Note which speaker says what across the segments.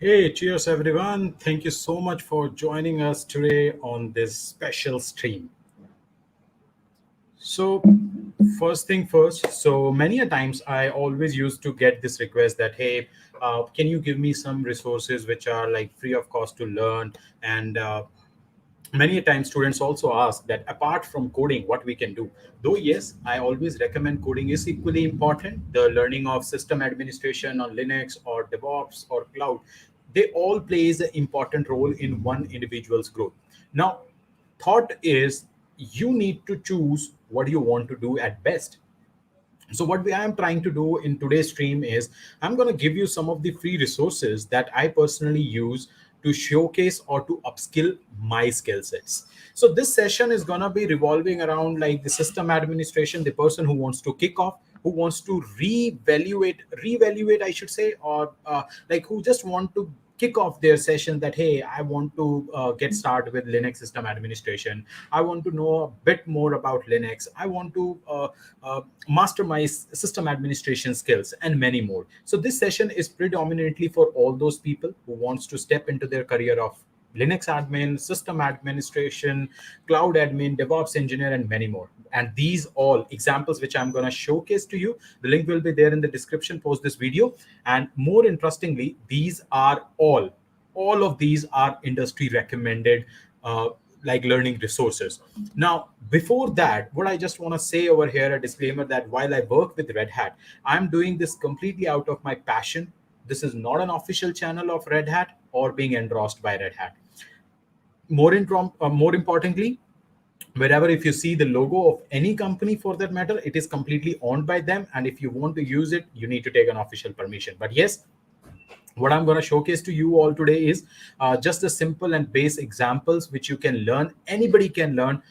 Speaker 1: Hey, cheers everyone. Thank you so much for joining us today on this special stream. So, first thing first, so many a times I always used to get this request that, hey, can you give me some resources which are like free of cost to learn? And many a time students also ask that apart from coding what we can do, though yes, I always recommend coding is equally important. The learning of system administration on Linux or DevOps or cloud, they all plays an important role in one individual's growth. Now, thought is you need to choose what you want to do at best. So what I am trying to do in today's stream is I'm going to give you some of the free resources that I personally use to showcase or to upskill my skill sets. So this session is going to be revolving around like the system administration, the person who wants to kick off, who wants to reevaluate, I should say, or like who just want to kick off their session that, hey, I want to get started with Linux system administration. I want to know a bit more about Linux. I want to master my system administration skills and many more. So this session is predominantly for all those people who wants to step into their career of Linux admin, system administration, cloud admin, DevOps engineer, and many more. And these all examples which I'm going to showcase to you, the link will be there in the description post this video. And more interestingly, these are all of these are industry recommended like learning resources. Now, before that, what I just want to say over here, a disclaimer that while I work with Red Hat, I'm doing this completely out of my passion. This is not an official channel of Red Hat or being endorsed by Red Hat. More importantly, wherever if you see the logo of any company for that matter, it is completely owned by them. And if you want to use it, you need to take an official permission. But yes, what I'm going to showcase to you all today is just the simple and base examples which you can learn. Anybody can learn.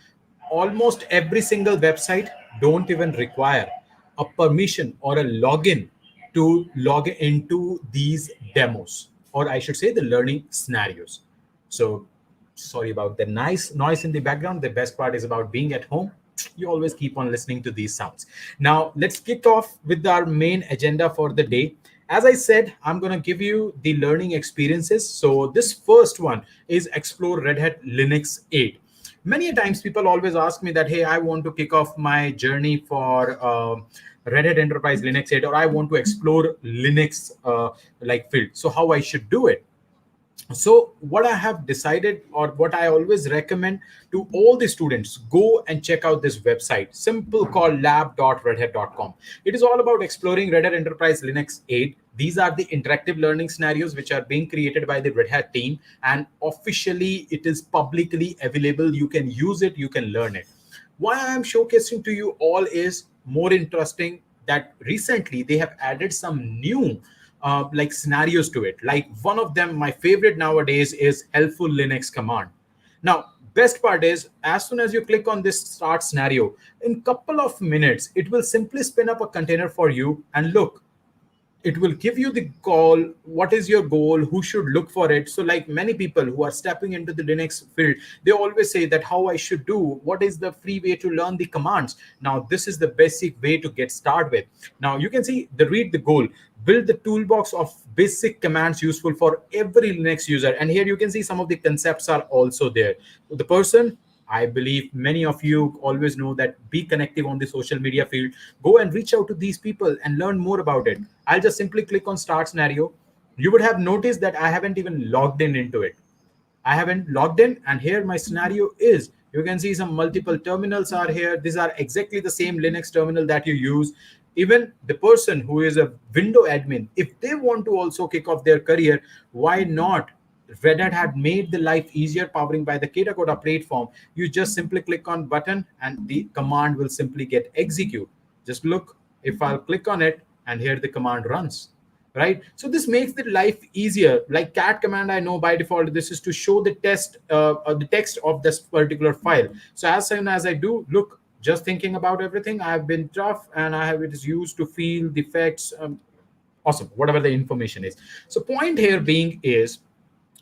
Speaker 1: Almost every single website don't even require a permission or a login to log into these demos, or I should say the learning scenarios. So sorry about the nice noise in the background. The best part is about being at home. You always keep on listening to these sounds. Now, let's kick off with our main agenda for the day. As I said, I'm going to give you the learning experiences. So this first one is explore Red Hat Linux 8. Many a times people always ask me that, hey, I want to kick off my journey for Red Hat Enterprise Linux 8, or I want to explore Linux like field. So how I should do it? So what I have decided, or what I always recommend to all the students, go and check out this website, simple, called lab.redhat.com. It is all about exploring Red Hat Enterprise Linux 8. These are the interactive learning scenarios which are being created by the Red Hat team, and officially it is publicly available. You can use it, you can learn it. Why I am showcasing to you all is more interesting that recently they have added some new like scenarios to it. Like one of them, my favorite nowadays, is helpful Linux command. Now, best part is as soon as you click on this start scenario, in couple of minutes, it will simply spin up a container for you. And look, it will give you the call, what is your goal, who should look for it. So like many people who are stepping into the Linux field, they always say that how I should do, what is the free way to learn the commands. Now this is the basic way to get started with. Now you can see the read the goal, build the toolbox of basic commands useful for every Linux user. And here you can see some of the concepts are also there. The person, I believe many of you always know that be connective on the social media field. Go and reach out to these people and learn more about it. I'll just simply click on start scenario. You would have noticed that I haven't even logged in into it. I haven't logged in, and here my scenario is. You can see some multiple terminals are here. These are exactly the same Linux terminal that you use. Even the person who is a window admin, if they want to also kick off their career, why not? Red Hat had made the life easier, powering by the Katacoda platform. You just simply click on button and the command will simply get execute. Just look, if I'll click on it, and here the command runs, right? So this makes the life easier. Like cat command, I know by default, this is to show the the text of this particular file. So as soon as I do, look, just thinking about everything, I have been tough and I have it is used to feel the effects. Awesome, whatever the information is. So point here being is,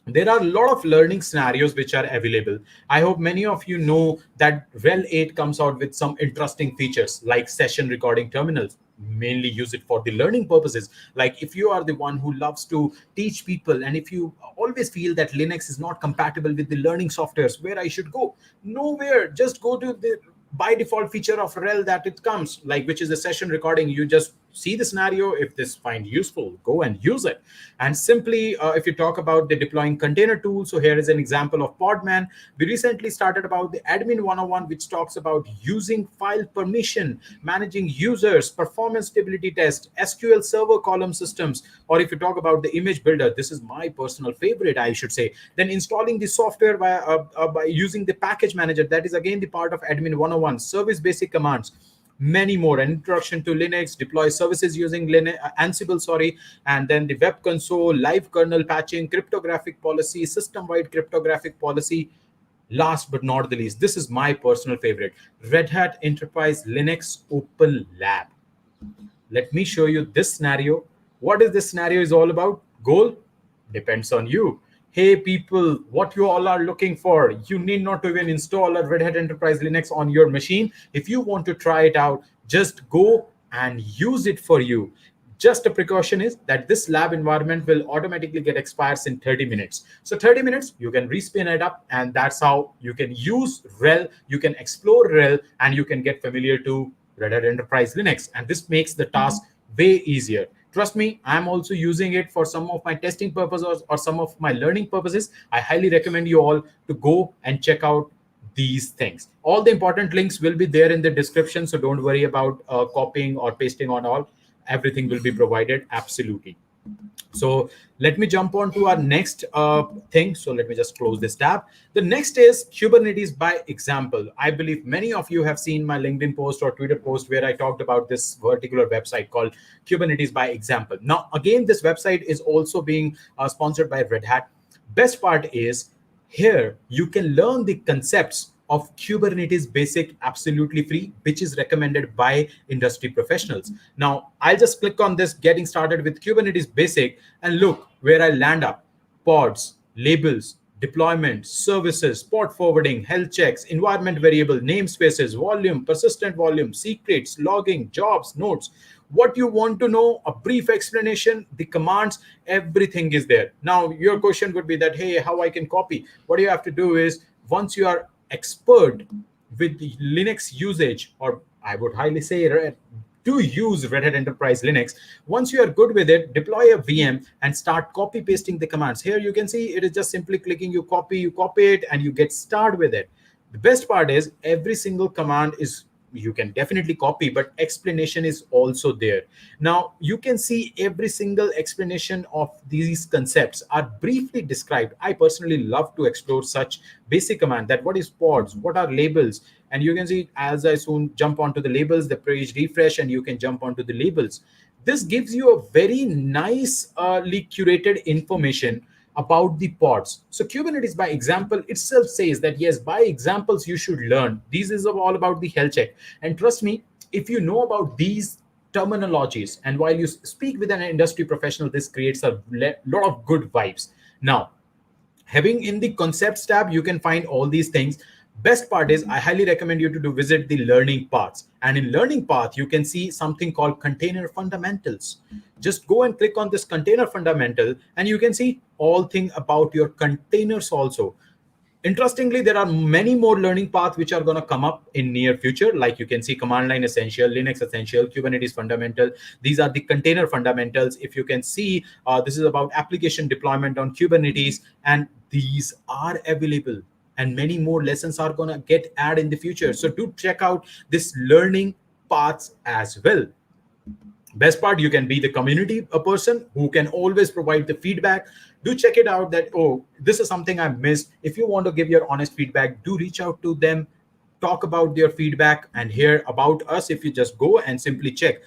Speaker 1: there are a lot of learning scenarios which are available. I hope many of you know that RHEL 8 comes out with some interesting features like session recording terminals. mainly use it for the learning purposes. Like if you are the one who loves to teach people, and if you always feel that Linux is not compatible with the learning softwares, where I should go? Nowhere. Just go to the by default feature of rel that it comes, like which is the session recording. You just see the scenario. If this find useful, go and use it. And simply if you talk about the deploying container tool, so here is an example of Podman. We recently started about the admin 101, which talks about using file permission, managing users, performance stability test, SQL server column systems. Or if you talk about the image builder, this is my personal favorite, I should say. Then installing the software by using the package manager, that is again the part of admin 101. Service basic commands, many more. An introduction to Linux, deploy services using Linux, Ansible, sorry, and then the web console, live kernel patching, cryptographic policy, system-wide cryptographic policy. Last but not the least, this is my personal favorite, Red Hat Enterprise Linux Open Lab. Let me show you this scenario. What is this scenario is all about? Goal depends on you. Hey people, what you all are looking for, you need not to even install a Red Hat Enterprise Linux on your machine. If you want to try it out, just go and use it for you. Just a precaution is that this lab environment will automatically get expires in 30 minutes. So 30 minutes, you can respin it up, and that's how you can use RHEL, you can explore RHEL, and you can get familiar to Red Hat Enterprise Linux. And this makes the task way easier. Trust me, I'm also using it for some of my testing purposes or some of my learning purposes. I highly recommend you all to go and check out these things. All the important links will be there in the description, so don't worry about copying or pasting on all. Everything will be provided, absolutely. So let me jump on to our next thing. So let me just close this tab. The next is Kubernetes by example. I believe many of you have seen my LinkedIn post or Twitter post where I talked about this particular website called Kubernetes by example. Now, again, this website is also being sponsored by Red Hat. Best part is here you can learn the concepts of Kubernetes Basic absolutely free, which is recommended by industry professionals. Now, I'll just click on this, getting started with Kubernetes Basic, and look where I land up. Pods, labels, deployment, services, port forwarding, health checks, environment variable, namespaces, volume, persistent volume, secrets, logging, jobs, notes. What you want to know, a brief explanation, the commands, everything is there. Now, your question would be that, hey, how I can copy? What you have to do is, once you are expert with the Linux usage, or I would highly say to use Red Hat Enterprise Linux, once you are good with it, deploy a VM and start copy pasting the commands. Here you can see it is just simply clicking, you copy it, and you get started with it. The best part is every single command is you can definitely copy, but explanation is also there. Now you can see every single explanation of these concepts are briefly described. I personally love to explore such basic command, that what is pods, what are labels, and you can see as I soon jump onto the labels, the page refresh, and you can jump onto the labels. This gives you a very nicely curated information about the pods. So Kubernetes by example itself says that yes, by examples you should learn. This is all about the health check. And trust me, if you know about these terminologies, and while you speak with an industry professional, this creates a lot of good vibes. Now, having in the concepts tab, you can find all these things. Best part is I highly recommend you to visit the learning paths, and in learning path you can see something called container fundamentals. Just go and click on this container fundamental, and you can see all thing about your containers also. Interestingly, there are many more learning paths which are going to come up in near future. Like you can see command line essential, Linux essential, Kubernetes fundamental. These are the container fundamentals. If you can see, this is about application deployment on Kubernetes, and these are available. And many more lessons are going to get added in the future. So do check out this learning paths as well. Best part, you can be the community a person who can always provide the feedback. Do check it out that, oh, this is something I missed. If you want to give your honest feedback, do reach out to them, talk about their feedback, and hear about us. If you just go and simply check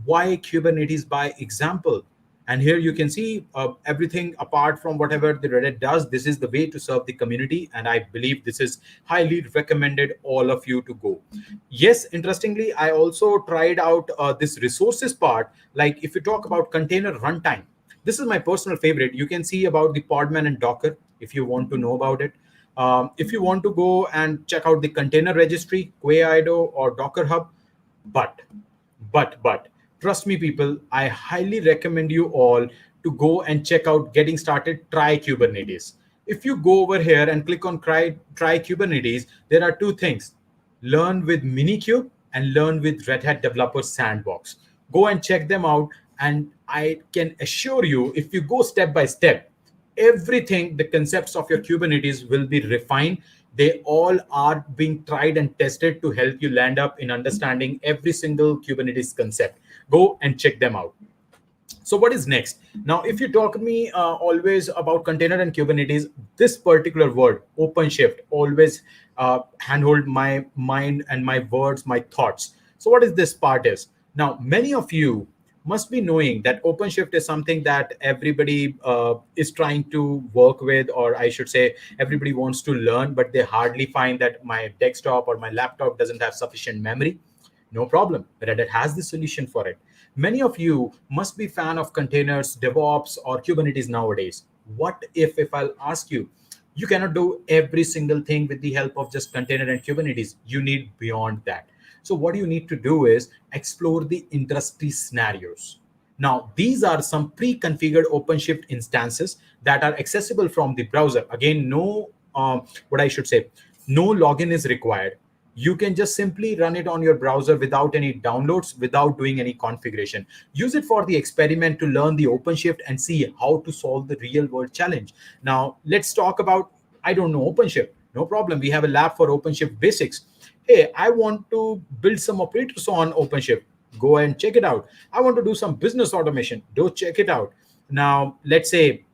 Speaker 1: why Kubernetes by example, and here you can see everything apart from whatever the Red Hat does. This is the way to serve the community, and I believe this is highly recommended all of you to go. Yes, interestingly, I also tried out this resources part. Like if you talk about container runtime, this is my personal favorite. You can see about the Podman and Docker if you want to know about it. If you want to go and check out the container registry, Quay IDO or Docker Hub, but Trust me, people, I highly recommend you all to go and check out Getting Started Try Kubernetes. If you go over here and click on try Kubernetes, there are two things: learn with Minikube and learn with Red Hat Developer Sandbox. Go and check them out. And I can assure you, if you go step by step, everything, the concepts of your Kubernetes will be refined. They all are being tried and tested to help you land up in understanding every single Kubernetes concept. Go and check them out. So what is next? Now, if you talk to me always about container and Kubernetes, this particular word, OpenShift, always handhold my mind and my words, my thoughts. So what is this part is? Now, many of you must be knowing that OpenShift is something that everybody is trying to work with, or I should say, everybody wants to learn, but they hardly find that my desktop or my laptop doesn't have sufficient memory. No problem. Red Hat has the solution for it. Many of you must be fan of containers, DevOps, or Kubernetes nowadays. What if I'll ask you, you cannot do every single thing with the help of just container and Kubernetes. You need beyond that. So what you need to do is explore the industry scenarios. Now, these are some pre-configured OpenShift instances that are accessible from the browser. Again, no, what I should say, no login is required. You can just simply run it on your browser without any downloads, without doing any configuration. Use it for the experiment to learn the OpenShift and see how to solve the real world challenge. Now, let's talk about, I don't know, OpenShift. No problem. We have a lab for OpenShift Basics. Hey, I want to build some operators on OpenShift. Go and check it out. I want to do some business automation. Go check it out. Now, let's say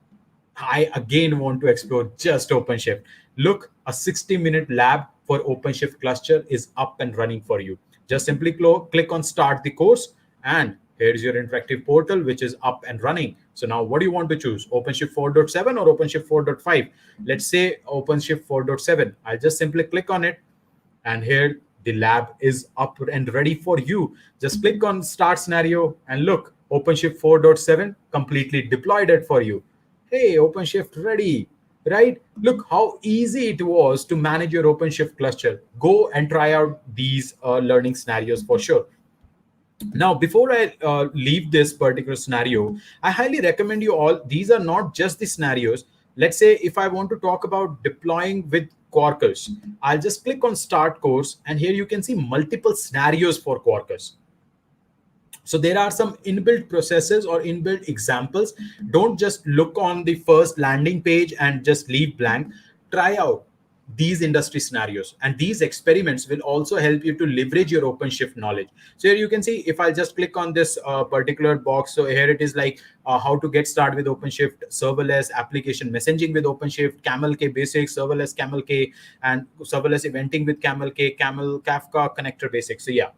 Speaker 1: I again want to explore just OpenShift. Look, a 60-minute lab for OpenShift cluster is up and running for you. Just simply click on start the course, and here's your interactive portal, which is up and running. So now what do you want to choose? OpenShift 4.7 or OpenShift 4.5? Let's say OpenShift 4.7. I'll just simply click on it, and here the lab is up and ready for you. Just click on start scenario, and look, OpenShift 4.7 completely deployed it for you. Hey, OpenShift ready, right? Look how easy it was to manage your OpenShift cluster. Go and try out these learning scenarios for sure. Now, before I leave this particular scenario, I highly recommend you all, these are not just the scenarios. Let's say if I want to talk about deploying with Quarkus, I'll just click on start course, and here you can see multiple scenarios for Quarkus. So there are some inbuilt processes or inbuilt examples. Don't just look on the first landing page and just leave blank. Try out these industry scenarios, and these experiments will also help you to leverage your OpenShift knowledge. So here you can see, if I just click on this particular box, so here it is like how to get started with OpenShift, serverless application messaging with OpenShift, Camel K basics, serverless Camel K, and serverless eventing with Camel K, Camel Kafka connector basics. So yeah,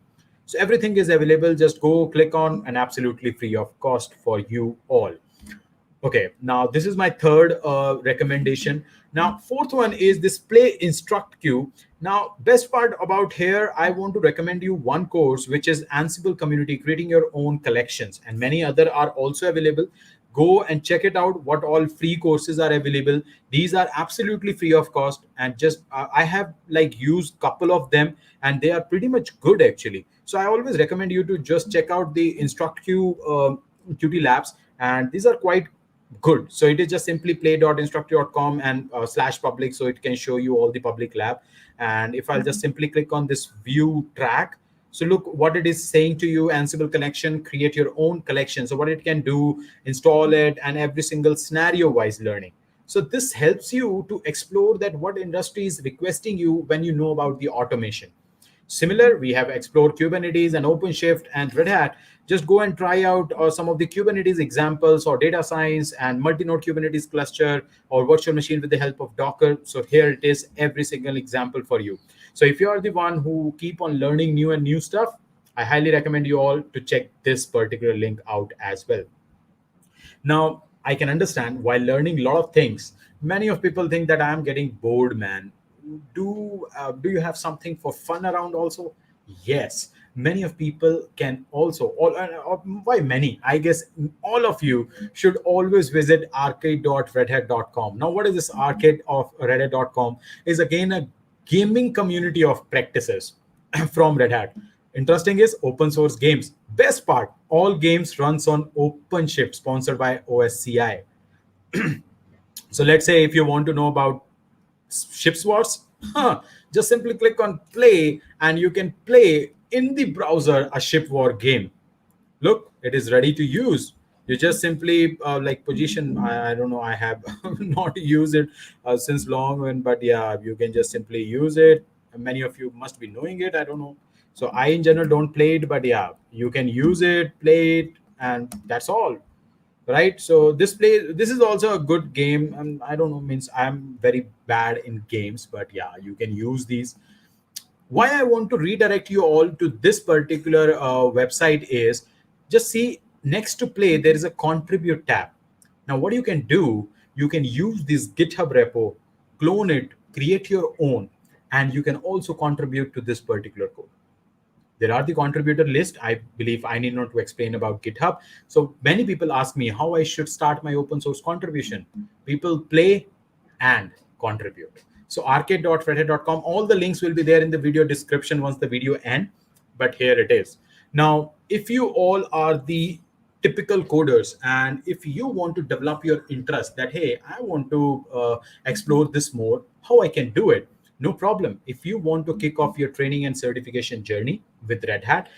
Speaker 1: so everything is available. Just go click on, and absolutely free of cost for you all. Okay, now this is my third recommendation. Now, fourth one is display instruct queue. Now, best part about here, I want to recommend you one course, which is Ansible Community, creating your own collections, and many other are also available. Go and check it out. What all free courses are available? These are absolutely free of cost, and just I have like used couple of them, and they are pretty much good actually. So I always recommend you to just check out the instruct queue qt labs, and these are quite good. So it is just simply play.instructor.com and /public, so it can show you all the public lab. And if I'll just simply click on this view track, so look what it is saying to you: Ansible connection, create your own collection. So what it can do, install it, and every single scenario wise learning. So this helps you to explore that what industry is requesting you when you know about the automation. Similar, we have explored Kubernetes and OpenShift and Red Hat. Just go and try out some of the Kubernetes examples, or data science and multi-node Kubernetes cluster, or virtual machine with the help of Docker. So here it is, every single example for you. So if you are the one who keep on learning new stuff, I highly recommend you all to check this particular link out as well. Now, I can understand while learning a lot of things, many of people think that I am getting bored, man. Do you have something for fun around also? Yes, many of people can also, why many, I guess all of you should always visit arcade.redhat.com. Now, what is this arcade of redhat.com? Is again a gaming community of practices from Red Hat. Interesting is open source games. Best part, all games runs on Openshift, sponsored by OSCI. So let's say if you want to know about Ships Wars, just simply click on play and you can play in the browser a ship war game. Look, it is ready to use. You just simply like position. I don't know. I have not used it since long, but yeah, you can just simply use it. Many of you must be knowing it. I don't know. So I in general don't play it, but yeah, you can use it, play it, and that's all, right? So this is also a good game, and I don't know, means I'm very bad in games, but yeah, you can use these. Why I want to redirect you all to this particular website is, just see, next to play there is a contribute tab. Now what you can do, you can use this GitHub repo, clone it, create your own, and you can also contribute to this particular code. There are the contributor list. I believe I need not to explain about GitHub. So many people ask me how I should start my open source contribution. People play and contribute. So arcade.redhat.com, all the links will be there in the video description once the video ends. But here it is. Now, if you all are the typical coders, and if you want to develop your interest that, hey, I want to explore this more, how I can do it, no problem. If you want to kick off your training and certification journey with Red Hat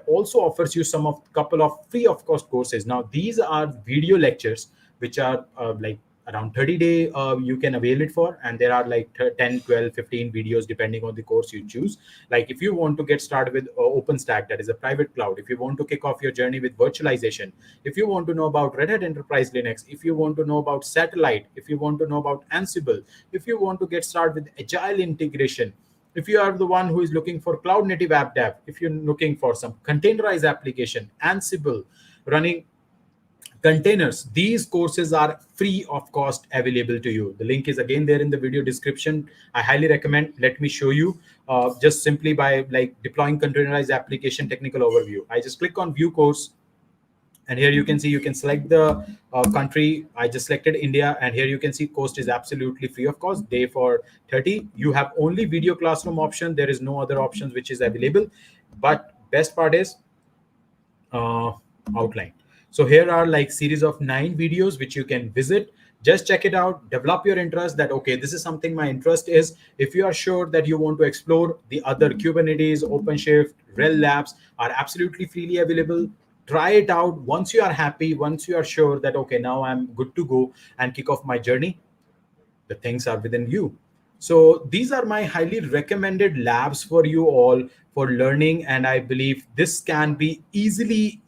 Speaker 1: also offers you some of couple of free of cost courses. Now these are video lectures which are like around 30-day you can avail it for, and there are like 10, 12, 15 videos depending on the course you choose. Like if you want to get started with OpenStack, that is a private cloud, if you want to kick off your journey with virtualization, if you want to know about Red Hat Enterprise Linux, if you want to know about satellite, if you want to know about Ansible, if you want to get started with agile integration, if you are the one who is looking for cloud native app dev, if you're looking for some containerized application, Ansible, running containers, these courses are free of cost available to you. The link is again there in the video description. I highly recommend. Let me show you just simply by like deploying containerized application technical overview. I just click on view course, and here you can see you can select the country. I just selected India, and here you can see cost is absolutely free of cost, day for 30. You have only video classroom option. There is no other options which is available. But best part is uh, outline. So here are like series of 9 videos which you can visit. Just check it out, develop your interest that, okay, this is something my interest is. If you are sure that you want to explore the other Kubernetes, OpenShift, RHEL labs are absolutely freely available. Try it out. Once you are happy, once you are sure that, okay, now I'm good to go and kick off my journey, the things are within you. So these are my highly recommended labs for you all for learning, and I believe this can be easily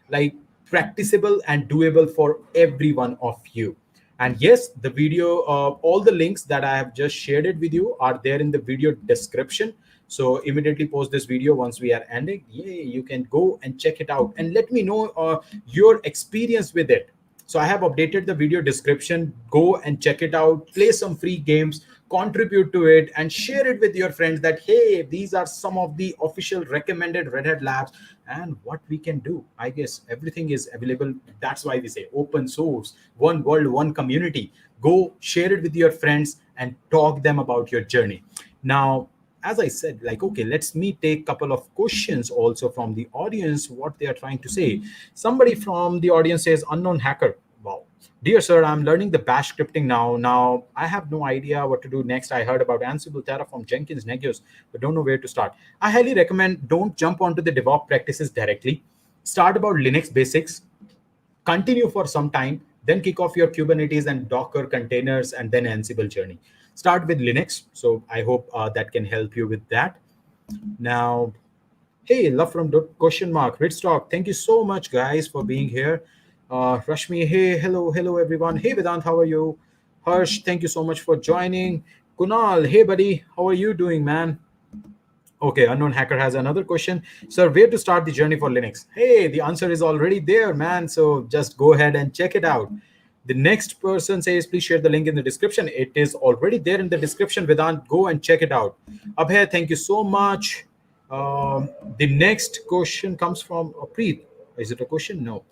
Speaker 1: like practicable and doable for every one of you. And yes, the video, all the links that I have just shared it with you are there in the video description. So immediately post this video once we are ending, yay, you can go and check it out and let me know your experience with it. So I have updated the video description. Go and check it out, play some free games, contribute to it, and share it with your friends that, hey, these are some of the official recommended Red Hat labs and what we can do. I guess everything is available. That's why we say open source, one world, one community. Go share it with your friends and talk them about your journey. Now, as I said, like, okay, let's me take a couple of questions also from the audience, what they are trying to say. Somebody from the audience says, unknown hacker. Wow. Dear sir, I'm learning the bash scripting now. Now, I have no idea what to do next. I heard about Ansible, Terraform, Jenkins, Negios, but don't know where to start. I highly recommend don't jump onto the DevOps practices directly. Start about Linux basics, continue for some time, then kick off your Kubernetes and Docker containers, and then Ansible journey. Start with Linux. So I hope that can help you with that. Now, hey, love from question mark. Rich Talk. Thank you so much, guys, for being here. Rashmi, hey, hello, everyone. Hey, Vedant, how are you? Harsh, thank you so much for joining. Kunal, hey, buddy, how are you doing, man? Okay, unknown hacker has another question. Sir, where to start the journey for Linux? Hey, the answer is already there, man. So just go ahead and check it out. The next person says, please share the link in the description. It is already there in the description. Vedant, go and check it out. Abhay, thank you so much. The next question comes from Preet. Is it a question? No.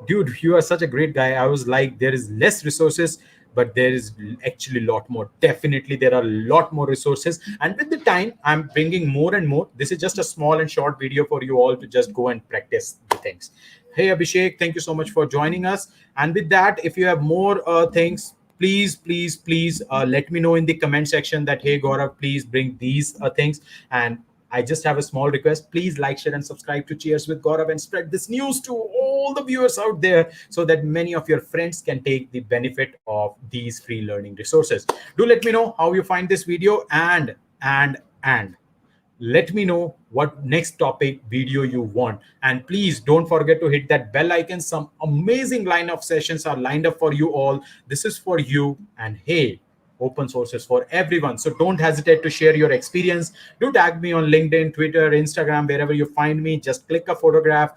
Speaker 1: Dude, you are such a great guy. I was like, there is less resources but there is actually a lot more. Definitely there are a lot more resources, and with the time I'm bringing more and more. This is just a small and short video for you all to just go and practice the things. Hey Abhishek, thank you so much for joining us. And with that, if you have more things, please let me know in the comment section that, hey Gaurav, please bring these things. And I just have a small request. Please like, share, and subscribe to Cheers with Gaurav and spread this news to all the viewers out there so that many of your friends can take the benefit of these free learning resources. Do let me know how you find this video, and let me know what next topic video you want. And please don't forget to hit that bell icon. Some amazing line of sessions are lined up for you all. This is for you. And hey, open sources for everyone, so don't hesitate to share your experience. Do tag me on LinkedIn, Twitter, Instagram, wherever you find me. Just click a photograph,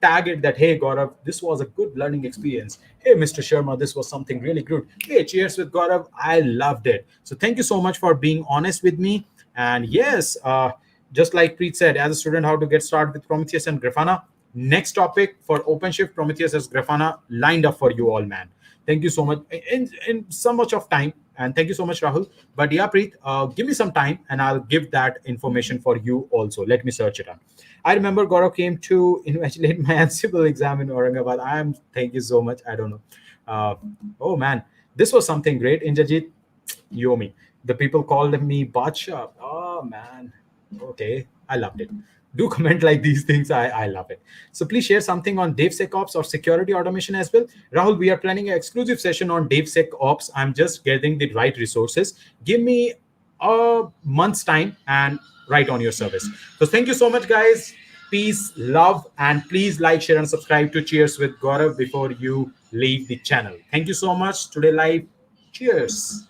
Speaker 1: tag it that, hey Gaurav, this was a good learning experience. Hey Mr. Sharma, this was something really good. Hey, cheers with Gaurav, I loved it. So thank you so much for being honest with me. And yes, just like Preet said, as a student, how to get started with Prometheus and Grafana. Next topic for OpenShift, Prometheus as Grafana lined up for you all, man. Thank you so much in so much of time. And thank you so much, Rahul. But yeah, Preet, give me some time and I'll give that information for you also. Let me search it up. I remember Gaurav came to invigilate my Ansible exam in Aurangabad. Thank you so much. I don't know. Oh man, this was something great. Indrajit, Yomi. The people called me Bacha. Oh man. Okay, I loved it. Do comment like these things. I love it. So please share something on DevSecOps or security automation as well. Rahul, we are planning an exclusive session on DevSecOps. I'm just getting the right resources. Give me a month's time and write on your service. So thank you so much, guys. Peace, love, and please like, share, and subscribe to Cheers with Gaurav before you leave the channel. Thank you so much. Today live. Cheers.